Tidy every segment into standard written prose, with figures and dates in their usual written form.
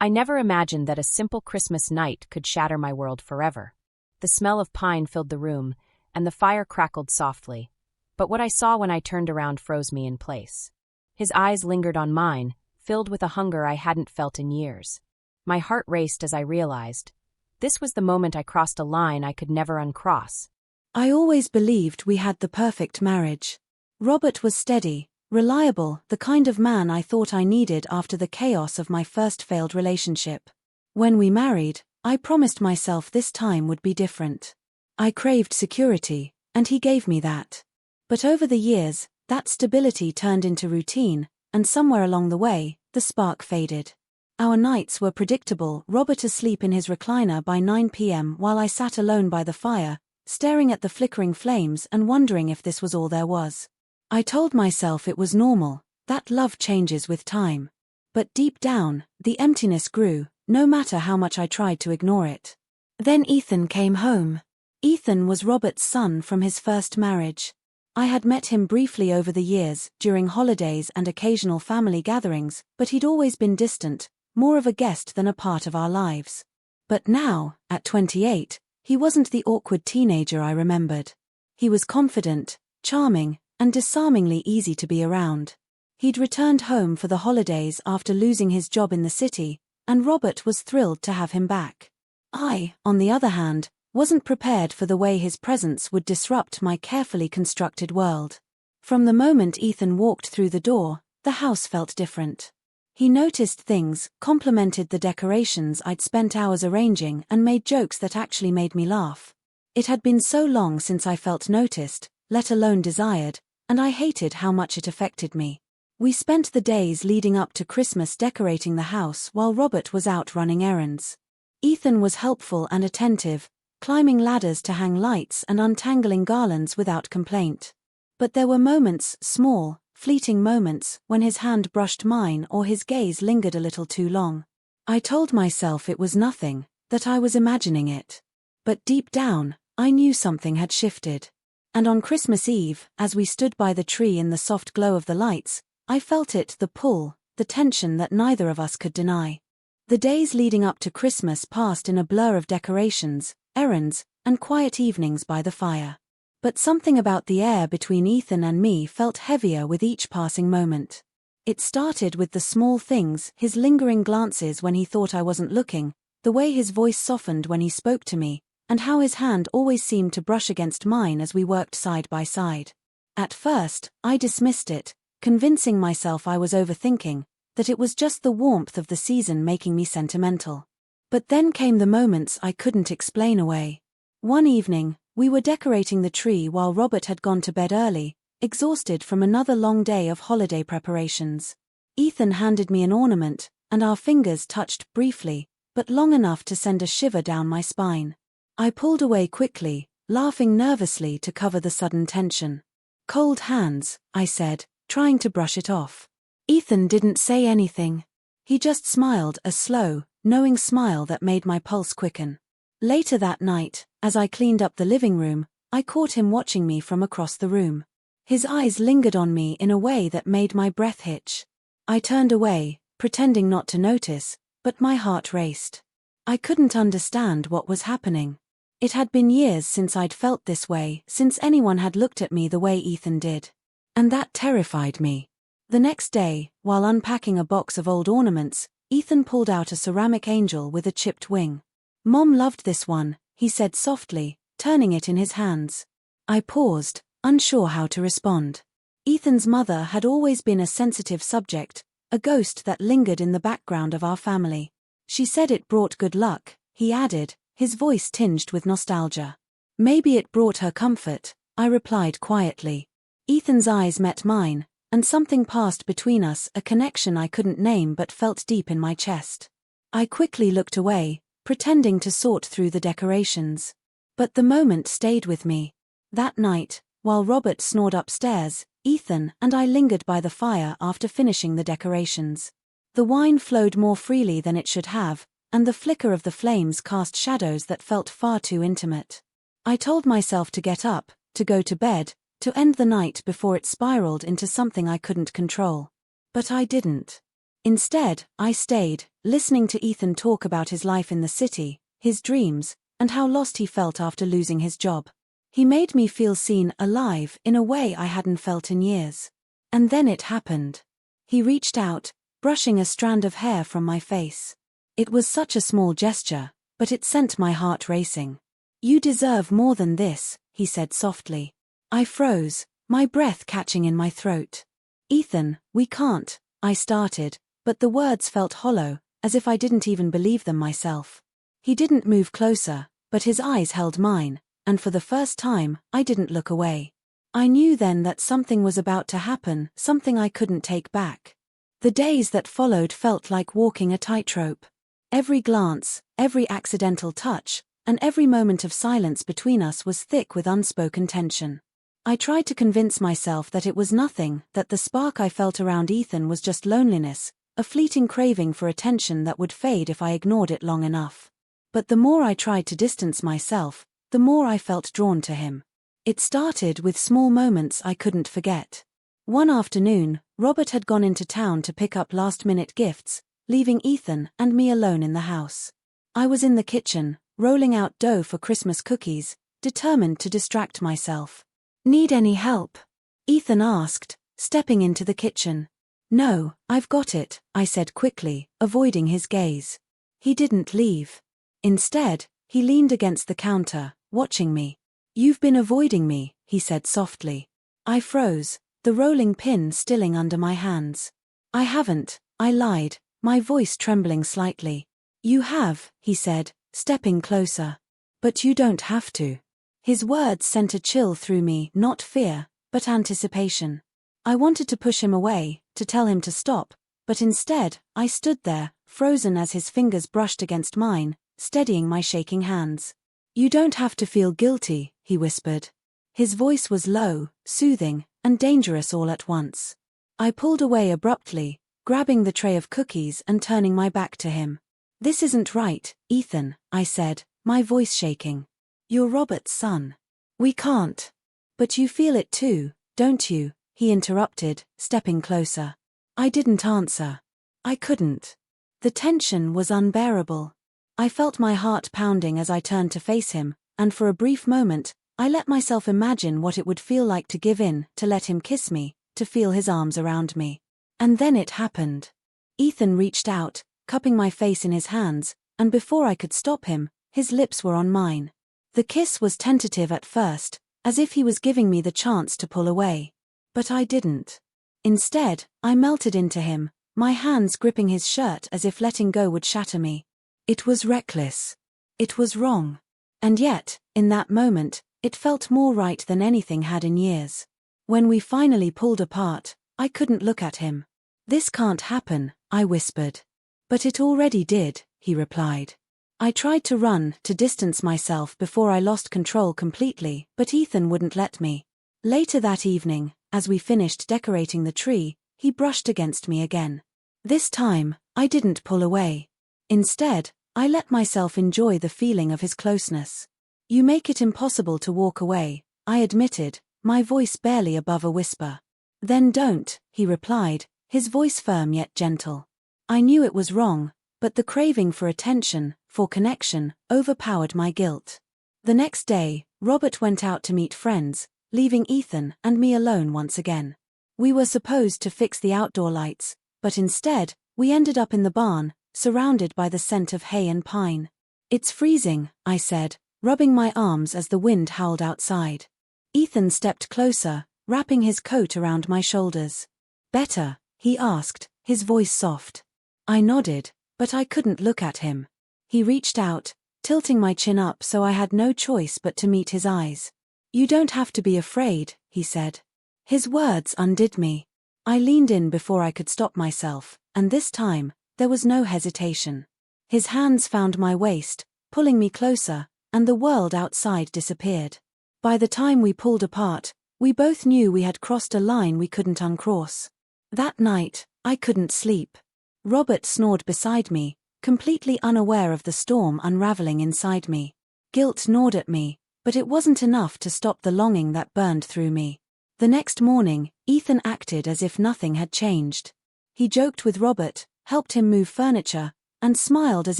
I never imagined that a simple Christmas night could shatter my world forever. The smell of pine filled the room, and the fire crackled softly. But what I saw when I turned around froze me in place. His eyes lingered on mine, filled with a hunger I hadn't felt in years. My heart raced as I realized. This was the moment I crossed a line I could never uncross. I always believed we had the perfect marriage. Robert was steady, reliable, the kind of man I thought I needed after the chaos of my first failed relationship. When we married, I promised myself this time would be different. I craved security, and he gave me that. But over the years, that stability turned into routine, and somewhere along the way, the spark faded. Our nights were predictable, Robert asleep in his recliner by 9 p.m. while I sat alone by the fire, staring at the flickering flames and wondering if this was all there was. I told myself it was normal, that love changes with time. But deep down, the emptiness grew, no matter how much I tried to ignore it. Then Ethan came home. Ethan was Robert's son from his first marriage. I had met him briefly over the years, during holidays and occasional family gatherings, but he'd always been distant, more of a guest than a part of our lives. But now, at 28, he wasn't the awkward teenager I remembered. He was confident, charming, and disarmingly easy to be around. He'd returned home for the holidays after losing his job in the city, and Robert was thrilled to have him back. I, on the other hand, wasn't prepared for the way his presence would disrupt my carefully constructed world. From the moment Ethan walked through the door, the house felt different. He noticed things, complimented the decorations I'd spent hours arranging, and made jokes that actually made me laugh. It had been so long since I felt noticed, let alone desired, and I hated how much it affected me. We spent the days leading up to Christmas decorating the house while Robert was out running errands. Ethan was helpful and attentive, climbing ladders to hang lights and untangling garlands without complaint. But there were moments, small, fleeting moments, when his hand brushed mine or his gaze lingered a little too long. I told myself it was nothing, that I was imagining it. But deep down, I knew something had shifted. And on Christmas Eve, as we stood by the tree in the soft glow of the lights, I felt it, the pull, the tension that neither of us could deny. The days leading up to Christmas passed in a blur of decorations, errands, and quiet evenings by the fire. But something about the air between Ethan and me felt heavier with each passing moment. It started with the small things, his lingering glances when he thought I wasn't looking, the way his voice softened when he spoke to me, and how his hand always seemed to brush against mine as we worked side by side. At first, I dismissed it, convincing myself I was overthinking, that it was just the warmth of the season making me sentimental. But then came the moments I couldn't explain away. One evening, we were decorating the tree while Robert had gone to bed early, exhausted from another long day of holiday preparations. Ethan handed me an ornament, and our fingers touched briefly, but long enough to send a shiver down my spine. I pulled away quickly, laughing nervously to cover the sudden tension. "Cold hands," I said, trying to brush it off. Ethan didn't say anything. He just smiled, a slow, knowing smile that made my pulse quicken. Later that night, as I cleaned up the living room, I caught him watching me from across the room. His eyes lingered on me in a way that made my breath hitch. I turned away, pretending not to notice, but my heart raced. I couldn't understand what was happening. It had been years since I'd felt this way, since anyone had looked at me the way Ethan did. And that terrified me. The next day, while unpacking a box of old ornaments, Ethan pulled out a ceramic angel with a chipped wing. "Mom loved this one," he said softly, turning it in his hands. I paused, unsure how to respond. Ethan's mother had always been a sensitive subject, a ghost that lingered in the background of our family. She said it brought good luck, he added, his voice tinged with nostalgia. "Maybe it brought her comfort," I replied quietly. Ethan's eyes met mine, and something passed between us, a connection I couldn't name but felt deep in my chest. I quickly looked away, pretending to sort through the decorations. But the moment stayed with me. That night, while Robert snored upstairs, Ethan and I lingered by the fire after finishing the decorations. The wine flowed more freely than it should have, and the flicker of the flames cast shadows that felt far too intimate. I told myself to get up, to go to bed, to end the night before it spiraled into something I couldn't control. But I didn't. Instead, I stayed, listening to Ethan talk about his life in the city, his dreams, and how lost he felt after losing his job. He made me feel seen, alive, in a way I hadn't felt in years. And then it happened. He reached out, brushing a strand of hair from my face. It was such a small gesture, but it sent my heart racing. "You deserve more than this," he said softly. I froze, my breath catching in my throat. "Ethan, we can't," I started, but the words felt hollow, as if I didn't even believe them myself. He didn't move closer, but his eyes held mine, and for the first time, I didn't look away. I knew then that something was about to happen, something I couldn't take back. The days that followed felt like walking a tightrope. Every glance, every accidental touch, and every moment of silence between us was thick with unspoken tension. I tried to convince myself that it was nothing, that the spark I felt around Ethan was just loneliness, a fleeting craving for attention that would fade if I ignored it long enough. But the more I tried to distance myself, the more I felt drawn to him. It started with small moments I couldn't forget. One afternoon, Robert had gone into town to pick up last-minute gifts, leaving Ethan and me alone in the house. I was in the kitchen, rolling out dough for Christmas cookies, determined to distract myself. "Need any help?" Ethan asked, stepping into the kitchen. "No, I've got it," I said quickly, avoiding his gaze. He didn't leave. Instead, he leaned against the counter, watching me. "You've been avoiding me," he said softly. I froze, the rolling pin stilling under my hands. "I haven't," I lied, my voice trembling slightly. "You have," he said, stepping closer. "But you don't have to." His words sent a chill through me, not fear, but anticipation. I wanted to push him away, to tell him to stop, but instead, I stood there, frozen as his fingers brushed against mine, steadying my shaking hands. "You don't have to feel guilty," he whispered. His voice was low, soothing, and dangerous all at once. I pulled away abruptly, grabbing the tray of cookies and turning my back to him. "This isn't right, Ethan," I said, my voice shaking. "You're Robert's son. We can't." "But you feel it too, don't you?" he interrupted, stepping closer. I didn't answer. I couldn't. The tension was unbearable. I felt my heart pounding as I turned to face him, and for a brief moment, I let myself imagine what it would feel like to give in, to let him kiss me, to feel his arms around me. And then it happened. Ethan reached out, cupping my face in his hands, and before I could stop him, his lips were on mine. The kiss was tentative at first, as if he was giving me the chance to pull away. But I didn't. Instead, I melted into him, my hands gripping his shirt as if letting go would shatter me. It was reckless. It was wrong. And yet, in that moment, it felt more right than anything had in years. When we finally pulled apart, I couldn't look at him. "This can't happen," I whispered. "But it already did," he replied. I tried to run, to distance myself before I lost control completely, but Ethan wouldn't let me. Later that evening, as we finished decorating the tree, he brushed against me again. This time, I didn't pull away. Instead, I let myself enjoy the feeling of his closeness. "You make it impossible to walk away," I admitted, my voice barely above a whisper. "Then don't," he replied, his voice firm yet gentle. I knew it was wrong, but the craving for attention, for connection, overpowered my guilt. The next day, Robert went out to meet friends, leaving Ethan and me alone once again. We were supposed to fix the outdoor lights, but instead, we ended up in the barn, surrounded by the scent of hay and pine. "It's freezing," I said, rubbing my arms as the wind howled outside. Ethan stepped closer, wrapping his coat around my shoulders. "Better?" he asked, his voice soft. I nodded, but I couldn't look at him. He reached out, tilting my chin up so I had no choice but to meet his eyes. "You don't have to be afraid," he said. His words undid me. I leaned in before I could stop myself, and this time, there was no hesitation. His hands found my waist, pulling me closer, and the world outside disappeared. By the time we pulled apart, we both knew we had crossed a line we couldn't uncross. That night, I couldn't sleep. Robert snored beside me, completely unaware of the storm unraveling inside me. Guilt gnawed at me, but it wasn't enough to stop the longing that burned through me. The next morning, Ethan acted as if nothing had changed. He joked with Robert, helped him move furniture, and smiled as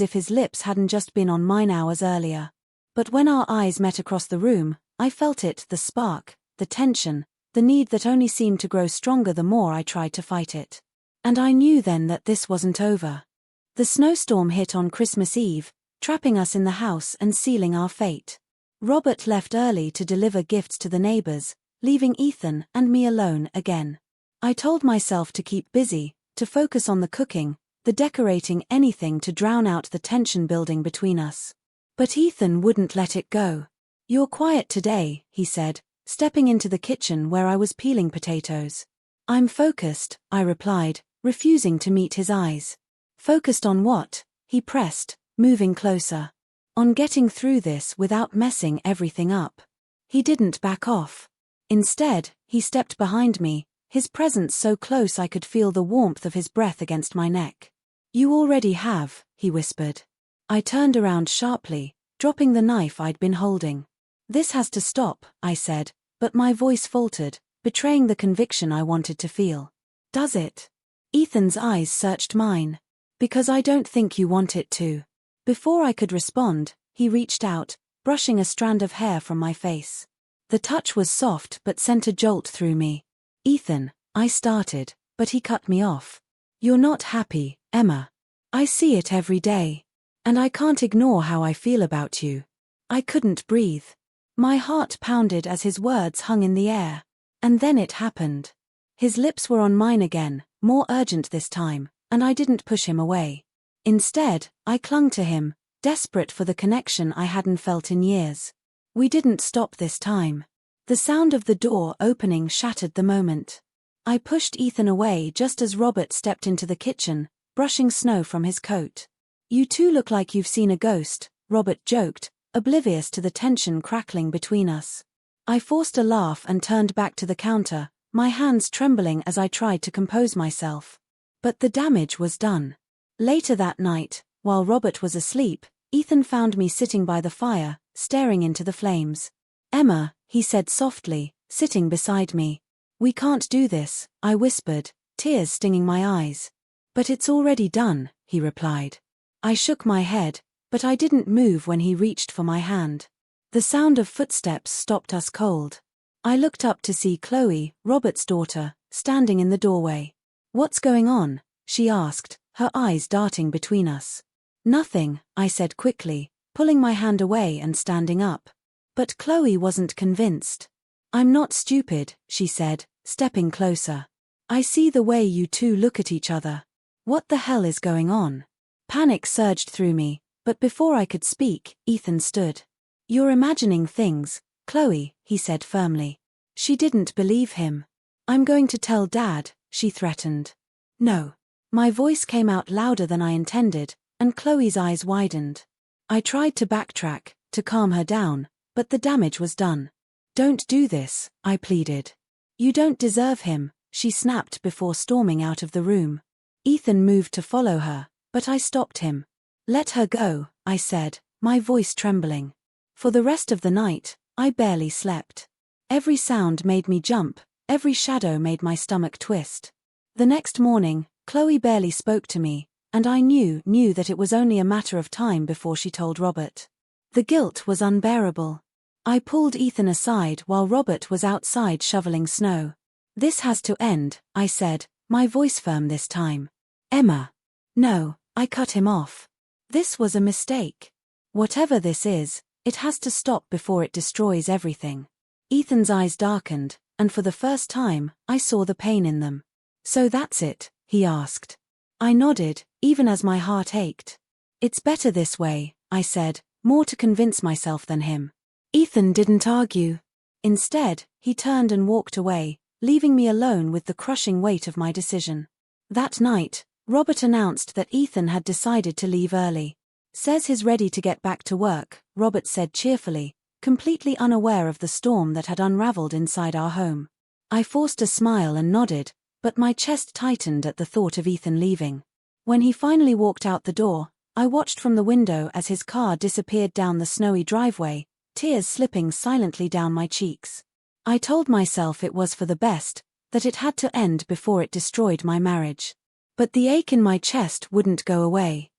if his lips hadn't just been on mine hours earlier. But when our eyes met across the room, I felt it, the spark, the tension, the need that only seemed to grow stronger the more I tried to fight it. And I knew then that this wasn't over. The snowstorm hit on Christmas Eve, trapping us in the house and sealing our fate. Robert left early to deliver gifts to the neighbors, leaving Ethan and me alone again. I told myself to keep busy, to focus on the cooking, the decorating, anything to drown out the tension building between us. But Ethan wouldn't let it go. "You're quiet today," he said, stepping into the kitchen where I was peeling potatoes. "I'm focused," I replied, refusing to meet his eyes. "Focused on what?" he pressed, moving closer. "On getting through this without messing everything up." He didn't back off. Instead, he stepped behind me, his presence so close I could feel the warmth of his breath against my neck. "You already have," he whispered. I turned around sharply, dropping the knife I'd been holding. "This has to stop," I said, but my voice faltered, betraying the conviction I wanted to feel. "Does it?" Ethan's eyes searched mine. "Because I don't think you want it to." Before I could respond, he reached out, brushing a strand of hair from my face. The touch was soft but sent a jolt through me. "Ethan," I started, but he cut me off. "You're not happy, Emma. I see it every day. And I can't ignore how I feel about you." I couldn't breathe. My heart pounded as his words hung in the air. And then it happened. His lips were on mine again, more urgent this time, and I didn't push him away. Instead, I clung to him, desperate for the connection I hadn't felt in years. We didn't stop this time. The sound of the door opening shattered the moment. I pushed Ethan away just as Robert stepped into the kitchen, brushing snow from his coat. "You two look like you've seen a ghost," Robert joked, oblivious to the tension crackling between us. I forced a laugh and turned back to the counter, my hands trembling as I tried to compose myself. But the damage was done. Later that night, while Robert was asleep, Ethan found me sitting by the fire, staring into the flames. "Emma," he said softly, sitting beside me. "We can't do this," I whispered, tears stinging my eyes. "But it's already done," he replied. I shook my head, but I didn't move when he reached for my hand. The sound of footsteps stopped us cold. I looked up to see Chloe, Robert's daughter, standing in the doorway. "What's going on?" she asked, her eyes darting between us. "Nothing," I said quickly, pulling my hand away and standing up. But Chloe wasn't convinced. "I'm not stupid," she said, stepping closer. "I see the way you two look at each other. What the hell is going on?" Panic surged through me, but before I could speak, Ethan stood. "You're imagining things, Chloe," he said firmly. She didn't believe him. "I'm going to tell Dad," she threatened. "No." My voice came out louder than I intended, and Chloe's eyes widened. I tried to backtrack, to calm her down, but the damage was done. "Don't do this," I pleaded. "You don't deserve him," she snapped before storming out of the room. Ethan moved to follow her, but I stopped him. "Let her go," I said, my voice trembling. For the rest of the night, I barely slept. Every sound made me jump, every shadow made my stomach twist. The next morning, Chloe barely spoke to me, and I knew that it was only a matter of time before she told Robert. The guilt was unbearable. I pulled Ethan aside while Robert was outside shoveling snow. "This has to end," I said, my voice firm this time. "Emma." "No," I cut him off. "This was a mistake. Whatever this is, it has to stop before it destroys everything." Ethan's eyes darkened, and for the first time, I saw the pain in them. "So that's it?" he asked. I nodded, even as my heart ached. "It's better this way," I said, more to convince myself than him. Ethan didn't argue. Instead, he turned and walked away, leaving me alone with the crushing weight of my decision. That night, Robert announced that Ethan had decided to leave early. "Says he's ready to get back to work," Robert said cheerfully, completely unaware of the storm that had unraveled inside our home. I forced a smile and nodded, but my chest tightened at the thought of Ethan leaving. When he finally walked out the door, I watched from the window as his car disappeared down the snowy driveway, tears slipping silently down my cheeks. I told myself it was for the best, that it had to end before it destroyed my marriage. But the ache in my chest wouldn't go away.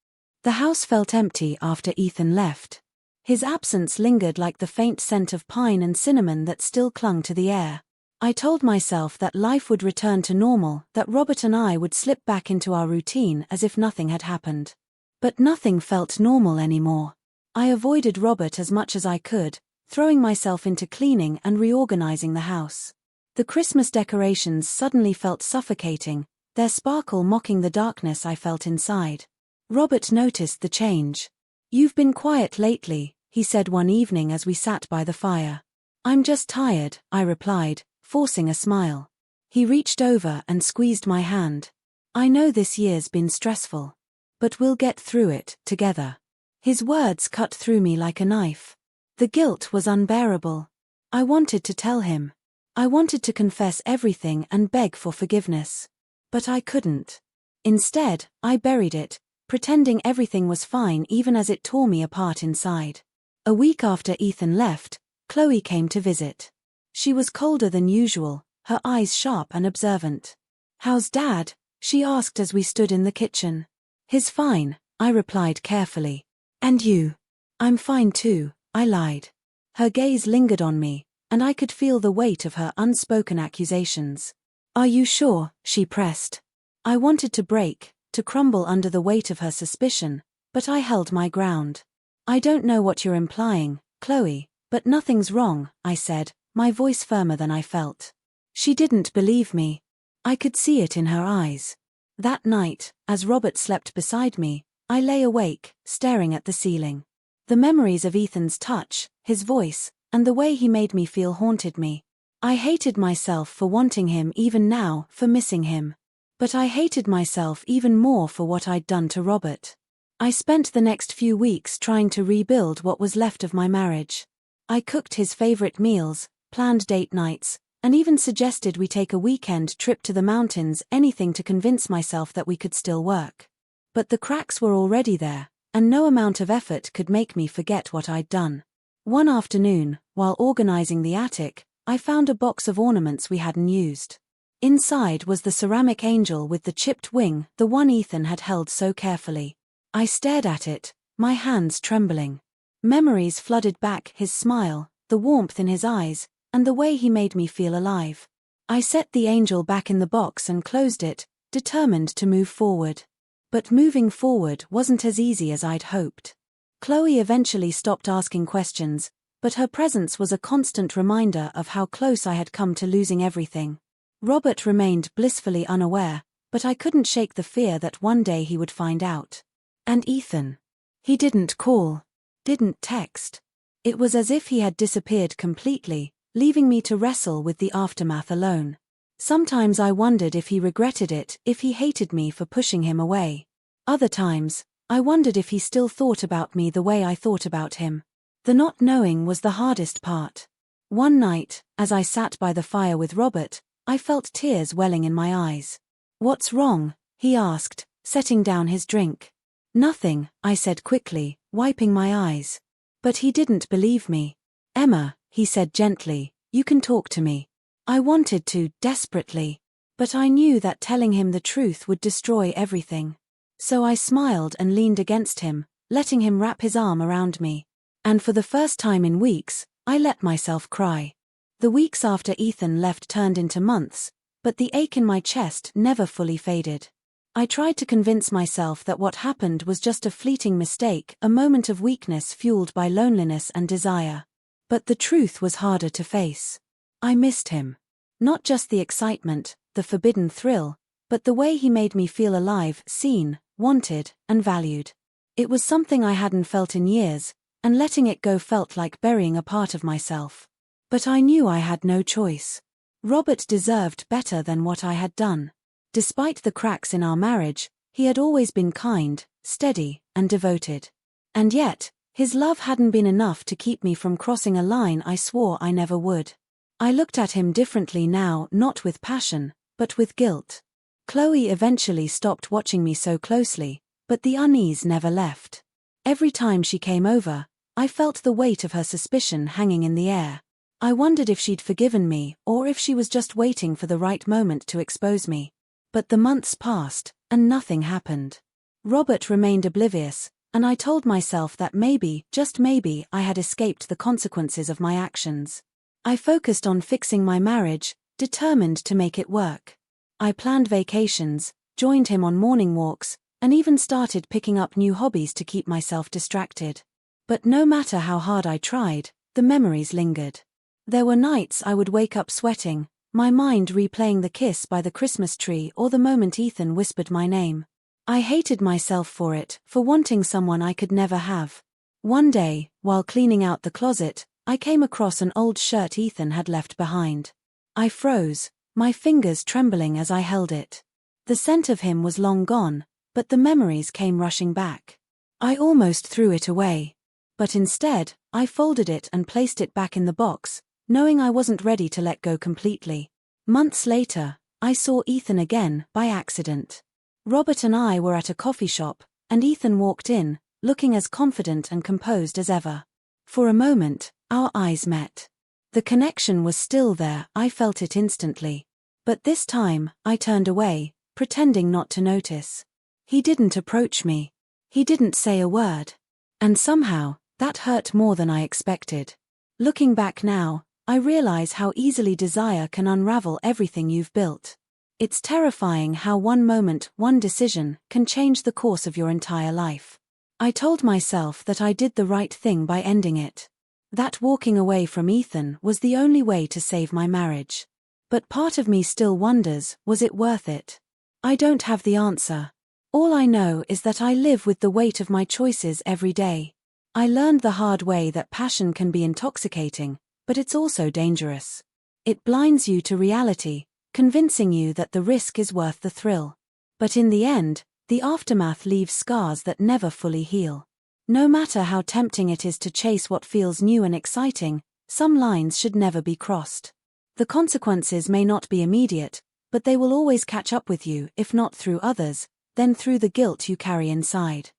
The house felt empty after Ethan left. His absence lingered like the faint scent of pine and cinnamon that still clung to the air. I told myself that life would return to normal, that Robert and I would slip back into our routine as if nothing had happened. But nothing felt normal anymore. I avoided Robert as much as I could, throwing myself into cleaning and reorganizing the house. The Christmas decorations suddenly felt suffocating, their sparkle mocking the darkness I felt inside. Robert noticed the change. "You've been quiet lately," he said one evening as we sat by the fire. "I'm just tired," I replied, forcing a smile. He reached over and squeezed my hand. "I know this year's been stressful. But we'll get through it, together." His words cut through me like a knife. The guilt was unbearable. I wanted to tell him. I wanted to confess everything and beg for forgiveness. But I couldn't. Instead, I buried it, pretending everything was fine even as it tore me apart inside. A week after Ethan left, Chloe came to visit. She was colder than usual, her eyes sharp and observant. "How's Dad?" she asked as we stood in the kitchen. "He's fine," I replied carefully. "And you?" "I'm fine too," I lied. Her gaze lingered on me, and I could feel the weight of her unspoken accusations. "Are you sure?" she pressed. I wanted to break, to crumble under the weight of her suspicion, but I held my ground. "I don't know what you're implying, Chloe, but nothing's wrong," I said, my voice firmer than I felt. She didn't believe me. I could see it in her eyes. That night, as Robert slept beside me, I lay awake, staring at the ceiling. The memories of Ethan's touch, his voice, and the way he made me feel haunted me. I hated myself for wanting him even now, for missing him. But I hated myself even more for what I'd done to Robert. I spent the next few weeks trying to rebuild what was left of my marriage. I cooked his favorite meals, planned date nights, and even suggested we take a weekend trip to the mountains, anything to convince myself that we could still work. But the cracks were already there, and no amount of effort could make me forget what I'd done. One afternoon, while organizing the attic, I found a box of ornaments we hadn't used. Inside was the ceramic angel with the chipped wing, the one Ethan had held so carefully. I stared at it, my hands trembling. Memories flooded back, his smile, the warmth in his eyes, and the way he made me feel alive. I set the angel back in the box and closed it, determined to move forward. But moving forward wasn't as easy as I'd hoped. Chloe eventually stopped asking questions, but her presence was a constant reminder of how close I had come to losing everything. Robert remained blissfully unaware, but I couldn't shake the fear that one day he would find out. And Ethan? He didn't call, didn't text. It was as if he had disappeared completely, leaving me to wrestle with the aftermath alone. Sometimes I wondered if he regretted it, if he hated me for pushing him away. Other times, I wondered if he still thought about me the way I thought about him. The not knowing was the hardest part. One night, as I sat by the fire with Robert, I felt tears welling in my eyes. "What's wrong?" he asked, setting down his drink. "Nothing," I said quickly, wiping my eyes. But he didn't believe me. "Emma," he said gently, "you can talk to me." I wanted to, desperately. But I knew that telling him the truth would destroy everything. So I smiled and leaned against him, letting him wrap his arm around me. And for the first time in weeks, I let myself cry. The weeks after Ethan left turned into months, but the ache in my chest never fully faded. I tried to convince myself that what happened was just a fleeting mistake, a moment of weakness fueled by loneliness and desire. But the truth was harder to face. I missed him. Not just the excitement, the forbidden thrill, but the way he made me feel alive, seen, wanted, and valued. It was something I hadn't felt in years, and letting it go felt like burying a part of myself. But I knew I had no choice. Robert deserved better than what I had done. Despite the cracks in our marriage, he had always been kind, steady, and devoted. And yet, his love hadn't been enough to keep me from crossing a line I swore I never would. I looked at him differently now, not with passion, but with guilt. Chloe eventually stopped watching me so closely, but the unease never left. Every time she came over, I felt the weight of her suspicion hanging in the air. I wondered if she'd forgiven me, or if she was just waiting for the right moment to expose me. But the months passed, and nothing happened. Robert remained oblivious, and I told myself that maybe, just maybe, I had escaped the consequences of my actions. I focused on fixing my marriage, determined to make it work. I planned vacations, joined him on morning walks, and even started picking up new hobbies to keep myself distracted. But no matter how hard I tried, the memories lingered. There were nights I would wake up sweating, my mind replaying the kiss by the Christmas tree or the moment Ethan whispered my name. I hated myself for it, for wanting someone I could never have. One day, while cleaning out the closet, I came across an old shirt Ethan had left behind. I froze, my fingers trembling as I held it. The scent of him was long gone, but the memories came rushing back. I almost threw it away. But instead, I folded it and placed it back in the box, knowing I wasn't ready to let go completely. Months later, I saw Ethan again, by accident. Robert and I were at a coffee shop, and Ethan walked in, looking as confident and composed as ever. For a moment, our eyes met. The connection was still there, I felt it instantly. But this time, I turned away, pretending not to notice. He didn't approach me. He didn't say a word. And somehow, that hurt more than I expected. Looking back now, I realize how easily desire can unravel everything you've built. It's terrifying how one moment, one decision, can change the course of your entire life. I told myself that I did the right thing by ending it. That walking away from Ethan was the only way to save my marriage. But part of me still wonders, was it worth it? I don't have the answer. All I know is that I live with the weight of my choices every day. I learned the hard way that passion can be intoxicating, but it's also dangerous. It blinds you to reality, convincing you that the risk is worth the thrill. But in the end, the aftermath leaves scars that never fully heal. No matter how tempting it is to chase what feels new and exciting, some lines should never be crossed. The consequences may not be immediate, but they will always catch up with you, if not through others, then through the guilt you carry inside.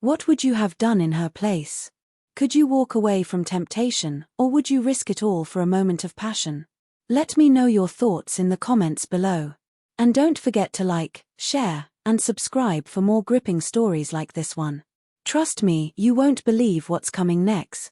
What would you have done in her place? Could you walk away from temptation, or would you risk it all for a moment of passion? Let me know your thoughts in the comments below. And don't forget to like, share, and subscribe for more gripping stories like this one. Trust me, you won't believe what's coming next.